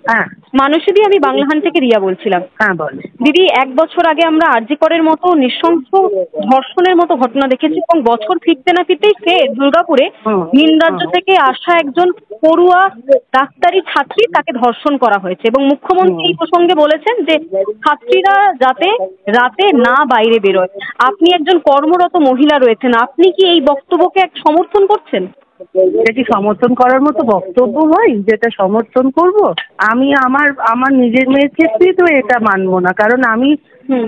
হ্যাঁ মানসীদি, আমি বাংলাহান থেকে রিয়া বলছিলাম। হ্যাঁ বল দিদি, 1 বছর আগে আমরা আরজি করের মতো নৃশংস ধর্ষণের মতো ঘটনা দেখেছি, এবং বছর ফিরতে না ফিরতেই ফের দুর্গাপুরে ভিন রাজ্য থেকে আসা একজন পড়ুয়া ডাক্তারি ছাত্রী, তাকে ধর্ষণ করা হয়েছে। এবং মুখ্যমন্ত্রী এই প্রসঙ্গে বলেছেন যে ছাত্রীরা যাতে রাতে না বাইরে বেরোয়। আপনি একজন কর্মরত মহিলা রয়েছেন, আপনি কি এই বক্তব্যকে সমর্থন করছেন? এটা কি সমর্থন করার মতো বক্তব্য হয় যেটা সমর্থন করব? আমি আমার নিজের মেয়ের ক্ষেত্রেই তো এটা মানবো না, কারণ আমি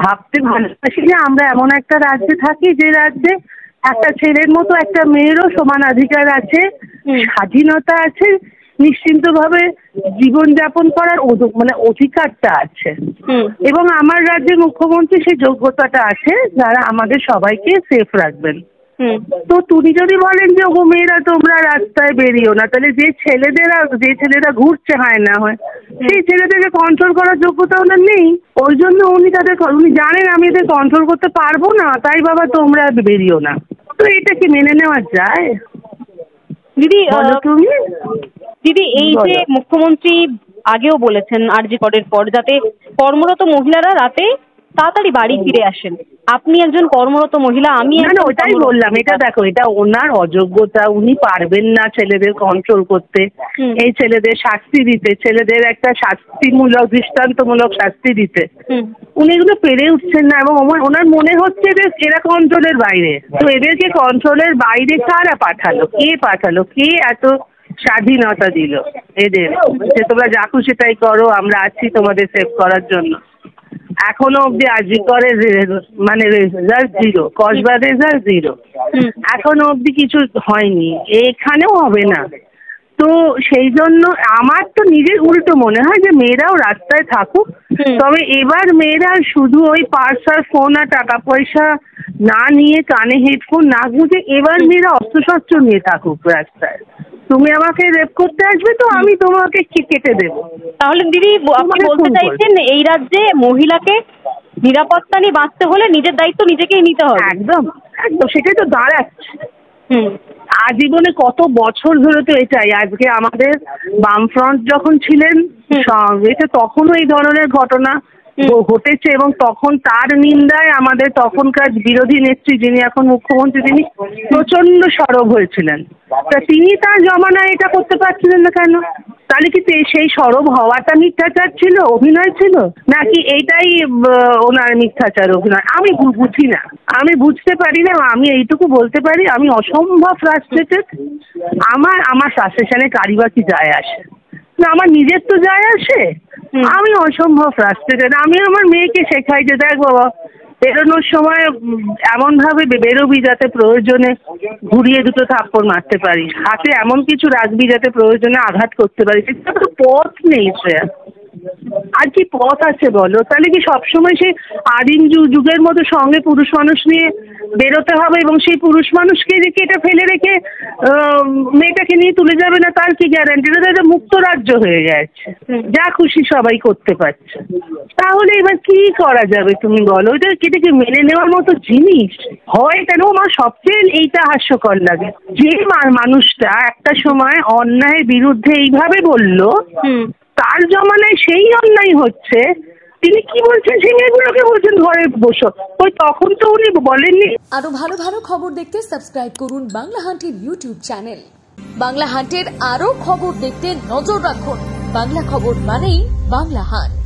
ভাবতে ভালোবাসি যে আমরা এমন একটা রাজ্যে থাকি যে রাজ্যে একটা ছেলের মতো একটা মেয়েরও সমান অধিকার আছে, স্বাধীনতা আছে, নিশ্চিন্তভাবে জীবনযাপন করার অধিকারটা আছে। এবং আমার রাজ্যের মুখ্যমন্ত্রী সেই যোগ্যতাটা আছে যারা আমাদের সবাইকে সেফ রাখবেন। তো তুমি যদি বলেন যে ও মেয়েরা তোমরা রাস্তায় বেরিও না, তাহলে যে ছেলেরা ঘুরছে হয় না হয়, সেই ছেলেদেরকে কন্ট্রোল করার যোগ্যতা ওনার নেই। ওই জন্য উনি জানেন আমি এদের কন্ট্রোল করতে পারবো না, তাই বাবা তোমরা বেরিও না। তো এটা কি মেনে নেওয়া যায় দিদি? তুমি দিদি, এই যে মুখ্যমন্ত্রী আগেও বলেছেন আরজি করের পর যাতে কর্মরত মহিলারা রাতে তাড়াতাড়ি বাড়ি ফিরে আসেন। আপনি একজন কর্মরত মহিলা, আমি ওটাই বললাম। এটা দেখো, এটা ওনার অযোগ্যতা, উনি পারবেন না ছেলেদের কন্ট্রোল করতে, এই ছেলেদের শাস্তি দিতে, ছেলেদের একটা শাস্তিমূলক দৃষ্টান্তমূলক শাস্তি দিতে। উনি এগুলো পেরে উঠছেন না, এবং ওনার মনে হচ্ছে যে এরা কন্ট্রোলের বাইরে। তো এদেরকে কন্ট্রোলের বাইরে কারা পাঠালো? কে এত স্বাধীনতা দিল এদের যে তোমরা যা খুশি তাই করো, আমরা আছি তোমাদের সেভ করার জন্য? এখনো অব্দি আরজি করে রেজাল্ট 0, কসবা রেজাল্ট 0, এখনো অব্দি কিছু হয়নি, এখানেও হবে না। তো সেই জন্য আমার তো নিজের উল্টো মনে হয় যে মেয়েরাও রাস্তায় থাকুক, তবে এবার মেয়েরা শুধু ওই পার্স আর ফোন আর টাকা পয়সা না নিয়ে, কানে হেডফোন না গুঁজে, এবার মেয়েরা অস্ত্রশস্ত্র নিয়ে থাকুক রাস্তায়। তুমি আমাকে রেপ করতে আসবে তো আমি তোমাকে কেটে দেবো। তাহলে দিদি, আপনি বলতে চাইছেন এই রাজ্যে মহিলাকে নিরাপত্তা নিয়ে বাঁচতে হলে নিজের দায়িত্ব নিজেকেই নিতে হবে? একদম একদম, সেটাই তো দাঁড়াচ্ছে। আজীবনে কত বছর ধরে তো এটাই। আজকে আমাদের বামফ্রন্ট যখন ছিলেন তখনও এই ধরনের ঘটনা ঘটেছে, এবং তখন তার নিন্দায় আমাদের তখনকার বিরোধী নেত্রী, যিনি এখন মুখ্যমন্ত্রী, তিনি প্রচন্ড সরব হয়েছিলেন। তা তিনি তার জমানায় এটা করতে পারছিলেন না কেন? তাহলে কি সেই সরব হওয়াটা মিথ্যাচার ছিল, অভিনয় ছিল, নাকি এইটাই ওনার মিথ্যাচার অভিনয়? আমি বুঝি না, আমি বুঝতে পারি না। আমি এইটুকু বলতে পারি, আমি অসম্ভব ফ্রাস্ট্রেটেড। আমার ফ্রাস্ট্রেশনে কারি বা কি যায় আসে? না, আমার নিজের তো যায় আসে। আমি অসম্ভব ফ্রাস্ট্রেটেড। আমি আমার মেয়েকে শেখাই যে দেখ বাবা, বেরোনোর সময় এমনভাবে বেরোবি যাতে প্রয়োজনে ঘুরিয়ে দুটো থাপ্পড় মারতে পারিস, হাতে এমন কিছু রাখবি যাতে প্রয়োজনে আঘাত করতে পারিস। এটা তো পথ নেই শ্রেয়া, আর কি পথ আছে বলো? তাহলে কি সবসময় সেই আদিম যুগের মতো সঙ্গে পুরুষ মানুষ নিয়ে বেরোতে হবে, এবং সেই পুরুষ মানুষকে রেখে এটা ফেলে রেখে মেয়েটাকে নিয়ে তুলে যাবে না, তার কি গ্যারান্টি? এটা মুক্ত রাজ্য হয়ে গেছে, যা খুশি সবাই করতে পারছে। তাহলে এবার কি করা যাবে তুমি বলো? এটা কি মেনে নেওয়ার মতো জিনিস হয়? কেন আমার সবচেয়ে এইটা হাস্যকর লাগে, যে মানুষটা একটা সময় অন্যায়ের বিরুদ্ধে এইভাবে বলল, তার জমানায় সেই অন্যায় হচ্ছে, তিনি কি বলছেন? সেই মেয়েগুলোকে বলছেন ঘরে বসো। ওই তখন তো উনি বলেননি। আরো ভালো ভালো খবর দেখতে সাবস্ক্রাইব করুন বাংলাহান্টের ইউটিউব চ্যানেল। বাংলাহান্টের আরো খবর দেখতে নজর রাখুন। বাংলা খবর মানেই বাংলাহান্ট।